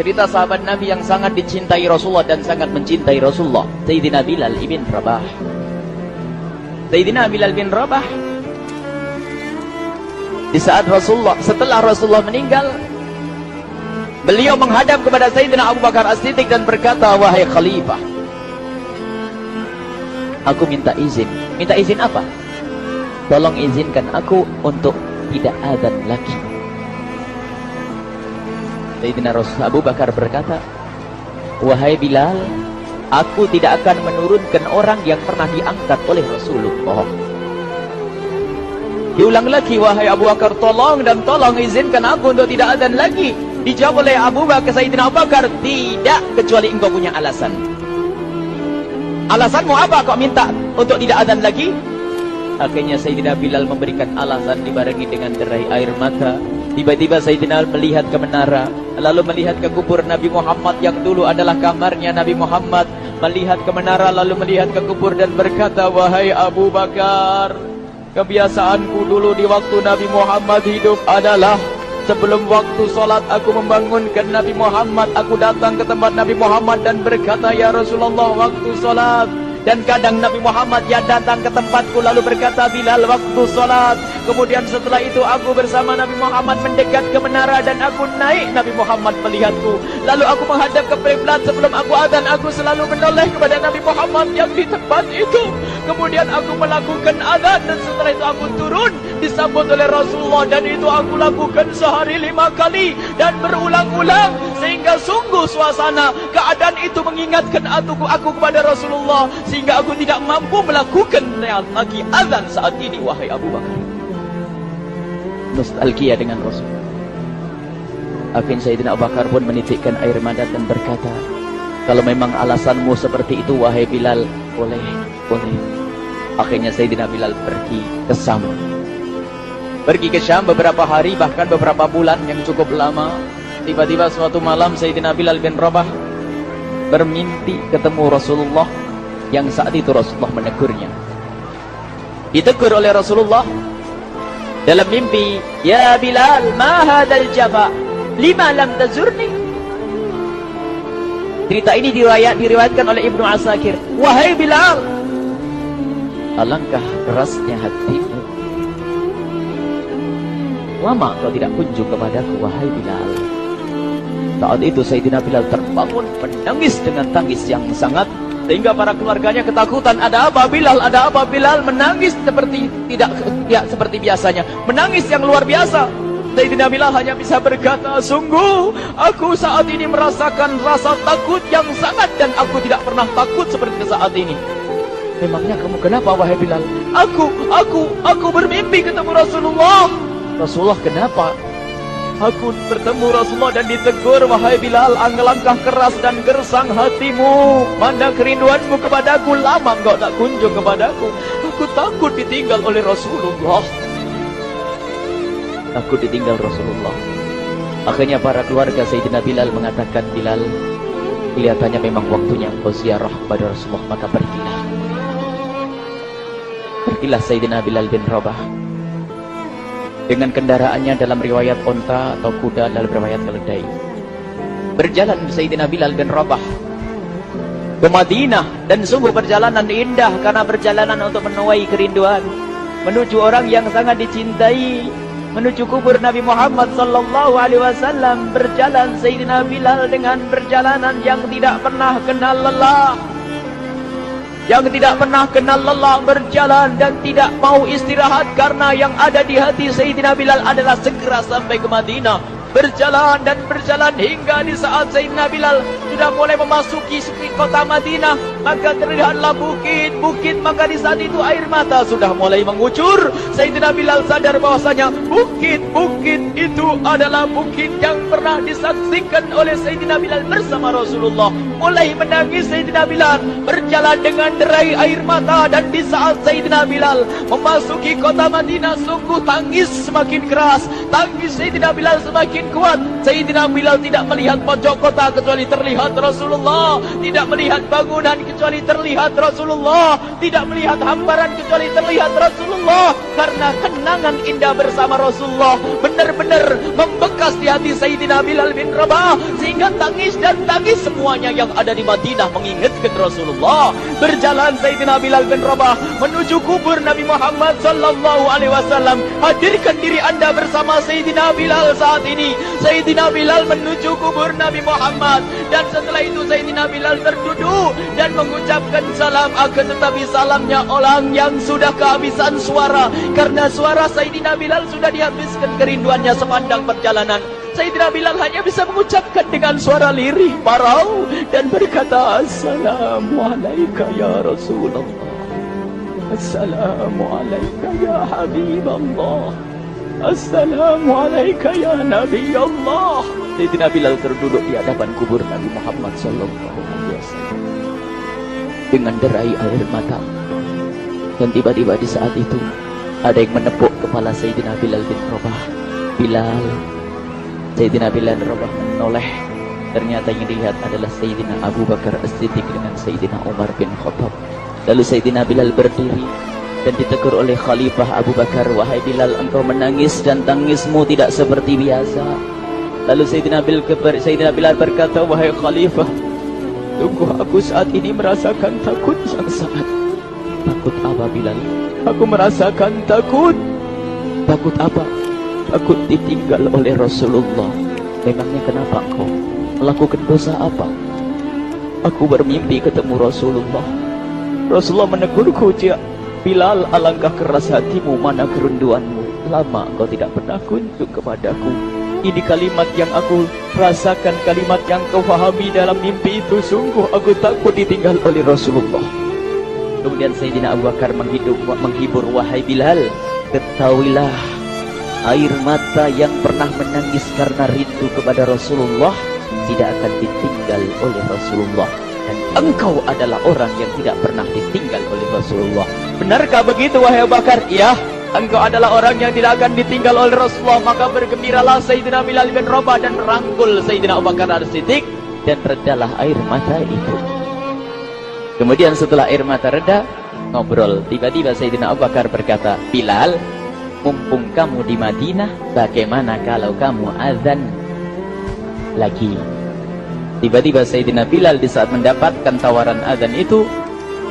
Cerita sahabat Nabi yang sangat dicintai Rasulullah dan sangat mencintai Rasulullah, Sayyidina Bilal ibn Rabah. Sayyidina Bilal bin Rabah, di saat setelah Rasulullah meninggal, beliau menghadap kepada Sayyidina Abu Bakar As-Siddiq dan berkata, wahai khalifah, aku minta izin. Minta izin apa? Tolong izinkan aku untuk tidak adzan lagi. Sayyidina Abu Bakar berkata, wahai Bilal, aku tidak akan menurunkan orang yang pernah diangkat oleh Rasulullah. Diulang lagi, wahai Abu Bakar, tolong dan tolong izinkan aku untuk tidak adzan lagi. Dijawab oleh Abu Bakar, Sayyidina Abu Bakar, tidak, kecuali engkau punya alasan. Alasanmu apa kau minta untuk tidak adzan lagi? Akhirnya Sayyidina Bilal memberikan alasan dibarengi dengan derai air mata. Tiba-tiba Sayyidina melihat ke menara, lalu melihat ke kubur Nabi Muhammad yang dulu adalah kamarnya Nabi Muhammad. Melihat ke menara, lalu melihat ke kubur dan berkata, wahai Abu Bakar, kebiasaanku dulu di waktu Nabi Muhammad hidup adalah sebelum waktu sholat aku membangunkan Nabi Muhammad. Aku datang ke tempat Nabi Muhammad dan berkata, ya Rasulullah, waktu sholat. Dan kadang Nabi Muhammad yang datang ke tempatku lalu berkata, Bilal, waktu sholat. Kemudian setelah itu aku bersama Nabi Muhammad mendekat ke menara dan aku naik, Nabi Muhammad melihatku. Lalu aku menghadap ke kiblat. Sebelum aku adzan, aku selalu menoleh kepada Nabi Muhammad yang di tempat itu. Kemudian aku melakukan adzan dan setelah itu aku turun disambut oleh Rasulullah, dan itu aku lakukan sehari 5 kali dan berulang-ulang, sehingga sungguh suasana keadaan itu mengingatkan aku kepada Rasulullah, sehingga aku tidak mampu melakukan lagi azan saat ini, wahai Abu Bakar. Nostalgia dengan Rasul. Akhirnya Sayyidina Abu Bakar pun menitikkan air mata dan berkata, kalau memang alasanmu seperti itu, wahai Bilal, boleh. Akhirnya Sayyidina Bilal pergi ke Syam. Pergi ke Syam beberapa hari, bahkan beberapa bulan yang cukup lama. Tiba-tiba suatu malam Sayyidina Bilal bin Rabah bermimpi ketemu Rasulullah, yang saat itu Rasulullah menegurnya. Ditegur oleh Rasulullah dalam mimpi, ya Bilal, ma hadzal jafa, lima lam tazurni. Cerita ini diriwayatkan oleh Ibnu Asakir. Wahai Bilal, alangkah kerasnya hatimu, lama kau tidak kunjung kepadaku, wahai Bilal. Saat itu Sayyidina Bilal terbangun menangis dengan tangis yang sangat, sehingga para keluarganya ketakutan. Ada apa Bilal? Ada apa Bilal? Menangis seperti tidak seperti biasanya, menangis yang luar biasa. Sayyidina Bilal hanya bisa berkata, sungguh aku saat ini merasakan rasa takut yang sangat, dan aku tidak pernah takut seperti saat ini. Memangnya kamu kenapa, wahai Bilal? Aku bermimpi ketemu Rasulullah. Rasulullah, kenapa? Aku bertemu Rasulullah dan ditegur, wahai Bilal, alangkah keras dan gersang hatimu, mana kerinduanmu kepadaku, lama engkau tak kunjung kepadaku. Aku takut ditinggal oleh Rasulullah. Aku ditinggal Rasulullah. Akhirnya para keluarga Sayyidina Bilal mengatakan, Bilal, kelihatannya memang waktunya engkau ziarah kepada Rasulullah, maka pergilah. Pergilah Sayyidina Bilal bin Rabah dengan kendaraannya, dalam riwayat onta atau kuda, dalam riwayat keledai. Berjalan Sayyidina Bilal bin Rabah ke Madinah, dan sungguh perjalanan indah karena perjalanan untuk menuai kerinduan, menuju orang yang sangat dicintai, menuju kubur Nabi Muhammad sallallahu alaihi wasallam. Berjalan Sayyidina Bilal dengan perjalanan yang tidak pernah kenal lelah, berjalan dan tidak mau istirahat, karena yang ada di hati Sayyidina Bilal adalah segera sampai ke Madinah. Berjalan dan berjalan hingga di saat Sayyidina Bilal sudah mulai memasuki kota Madinah, maka terlihatlah bukit-bukit, maka di saat itu air mata sudah mulai mengucur. Sayyidina Bilal sadar bahwasanya bukit-bukit itu adalah bukit yang pernah disaksikan oleh Sayyidina Bilal bersama Rasulullah. Mulai menangis Sayyidina Bilal, berjalan dengan derai air mata, dan di saat Sayyidina Bilal memasuki kota Madinah, sungguh tangis semakin keras, tangis Sayyidina Bilal semakin semakin kuat. Sayyidina Bilal tidak melihat pojok kota kecuali terlihat Rasulullah, tidak melihat bangunan kecuali terlihat Rasulullah, tidak melihat hamparan kecuali terlihat Rasulullah. Karena kenangan indah bersama Rasulullah benar-benar membekas di hati Sayyidina Bilal bin Rabah, sehingga tangis dan tangis semuanya yang ada di Madinah mengingatkan Rasulullah. Berjalan Sayyidina Bilal bin Rabah menuju kubur Nabi Muhammad sallallahu alaihi wasallam. Hadirkan diri Anda bersama Sayyidina Bilal saat ini. Sayyidina Bilal menuju kubur Nabi Muhammad, dan setelah itu Sayyidina Bilal terduduk dan mengucapkan salam, akan tetapi salamnya orang yang sudah kehabisan suara, karena suara Sayyidina Bilal sudah dihabiskan kerinduannya sepanjang perjalanan. Sayyidina Bilal hanya bisa mengucapkan dengan suara lirih parau dan berkata, Assalamualaikum ya Rasulullah, Assalamualaikum ya Habiballah, Assalamualaikum ya Nabi Allah. Sayyidina Bilal terduduk di hadapan kubur Nabi Muhammad sallallahu alaihi wasallam dengan derai air mata. Dan tiba-tiba di saat itu ada yang menepuk kepala Sayyidina Bilal bin Rabah. Bilal. Sayyidina Bilal bin Rabah menoleh. Ternyata yang dilihat adalah Sayyidina Abu Bakar As-Siddiq dengan Sayyidina Umar bin Khattab. Lalu Sayyidina Bilal berdiri dan ditegur oleh Khalifah Abu Bakar, wahai Bilal, engkau menangis dan tangismu tidak seperti biasa. Lalu Sayyidina Bilal berkata, wahai Khalifah, sungguh aku saat ini merasakan takut yang sangat. Takut apa Bilal? Aku merasakan takut. Takut apa? Takut ditinggal oleh Rasulullah. Memangnya kenapa engkau melakukan dosa apa? Aku bermimpi ketemu Rasulullah. Rasulullah menegurku, Bilal, alangkah keras hatimu, mana kerinduanmu. Lama engkau tidak pernah kunjung kepadaku. Ini kalimat yang aku rasakan, kalimat yang kau fahami dalam mimpi itu. Sungguh aku takut ditinggal oleh Rasulullah. Kemudian Sayyidina Abu Bakar menghibur, wahai Bilal, ketahuilah, air mata yang pernah menangis karena rindu kepada Rasulullah tidak akan ditinggal oleh Rasulullah. Dan engkau adalah orang yang tidak pernah ditinggal oleh Rasulullah. Benarkah begitu wahai Abu Bakar? Iya, engkau adalah orang yang tidak akan ditinggal oleh Rasulullah. Maka bergembiralah Sayyidina Bilal bin Rabah dan merangkul Sayyidina Abu Bakar As-Siddiq, dan redalah air mata itu. Kemudian setelah air mata reda, ngobrol. Tiba-tiba Sayyidina Abu Bakar berkata, Bilal, mumpung kamu di Madinah, bagaimana kalau kamu azan lagi? Tiba-tiba Sayyidina Bilal di saat mendapatkan tawaran azan itu,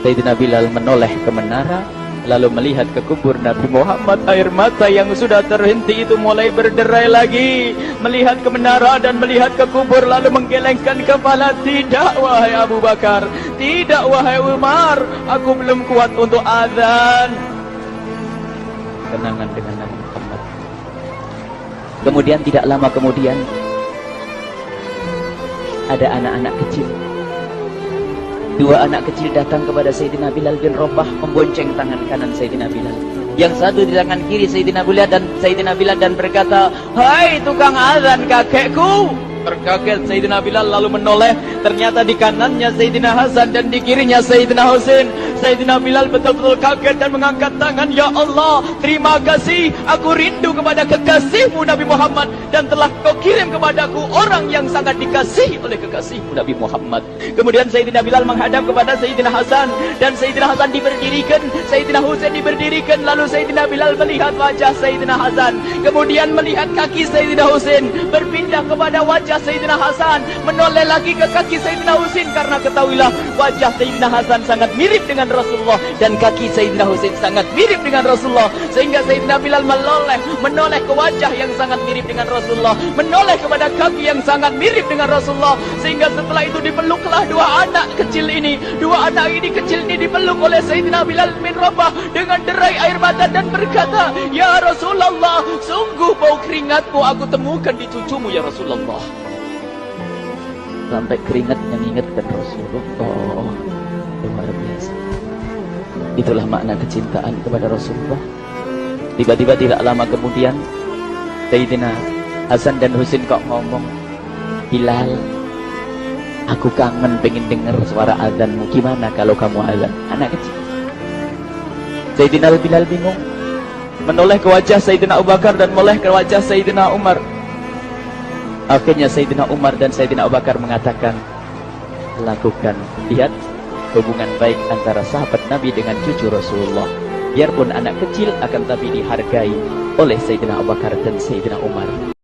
Sayyidina Bilal menoleh ke menara, lalu melihat ke kubur Nabi Muhammad. Air mata yang sudah terhenti itu mulai berderai lagi. Melihat ke menara dan melihat ke kubur, lalu menggelengkan kepala. Tidak wahai Abu Bakar, tidak wahai Umar, aku belum kuat untuk azan. Kenangan dengan Nabi Muhammad. Kemudian tidak lama kemudian ada anak-anak kecil. Dua anak kecil datang kepada Sayyidina Bilal bin Rabah, membonceng tangan kanan Sayyidina Bilal. Yang satu di tangan kiri Sayyidina Bilal dan berkata, hai tukang azan kakekku. Terkaget Sayyidina Bilal lalu menoleh. Ternyata di kanannya Sayyidina Hasan dan di kirinya Sayyidina Husain. Sayyidina Bilal betul-betul kaget dan mengangkat tangan. Ya Allah, terima kasih. Aku rindu kepada kekasihmu Nabi Muhammad, dan telah kau kirim kepadaku orang yang sangat dikasihi oleh kekasihmu Nabi Muhammad. Kemudian Sayyidina Bilal menghadap kepada Sayyidina Hasan, dan Sayyidina Hasan diberdirikan, Sayyidina Husain diberdirikan. Lalu Sayyidina Bilal melihat wajah Sayyidina Hasan, kemudian melihat kaki Sayyidina Husain, berpindah kepada wajah Sayyidina Hasan, menoleh lagi ke kaki Sayyidina Husain. Karena ketahuilah, wajah Sayyidina Hasan sangat mirip dengan Rasulullah, dan kaki Sayyidina Husain sangat mirip dengan Rasulullah. Sehingga Sayyidina Bilal menoleh ke wajah yang sangat mirip dengan Rasulullah, menoleh kepada kaki yang sangat mirip dengan Rasulullah. Sehingga setelah itu dipeluklah dua anak kecil ini. Dua anak ini kecil ini dipeluk oleh Sayyidina Bilal bin Rabah dengan derai air mata dan berkata, ya Rasulullah, sungguh bau keringatmu aku temukan di cucumu ya Rasulullah. Sampai keringat mengingatkan Rasulullah. Luar biasa. Itulah makna kecintaan kepada Rasulullah. Tiba-tiba tidak lama kemudian Sayyidina Hasan dan Husain kok ngomong, Bilal, aku kangen pengen dengar suara azanmu. Gimana kalau kamu azan? Anak kecil. Sayyidina Bilal bingung, menoleh ke wajah Sayyidina Abu Bakar dan menoleh ke wajah Sayyidina Umar. Akhirnya Sayyidina Umar dan Sayyidina Abu Bakar mengatakan, lakukan, lihat hubungan baik antara sahabat Nabi dengan cucu Rasulullah. Biarpun anak kecil akan tapi dihargai oleh Sayyidina Abu Bakar dan Sayyidina Umar.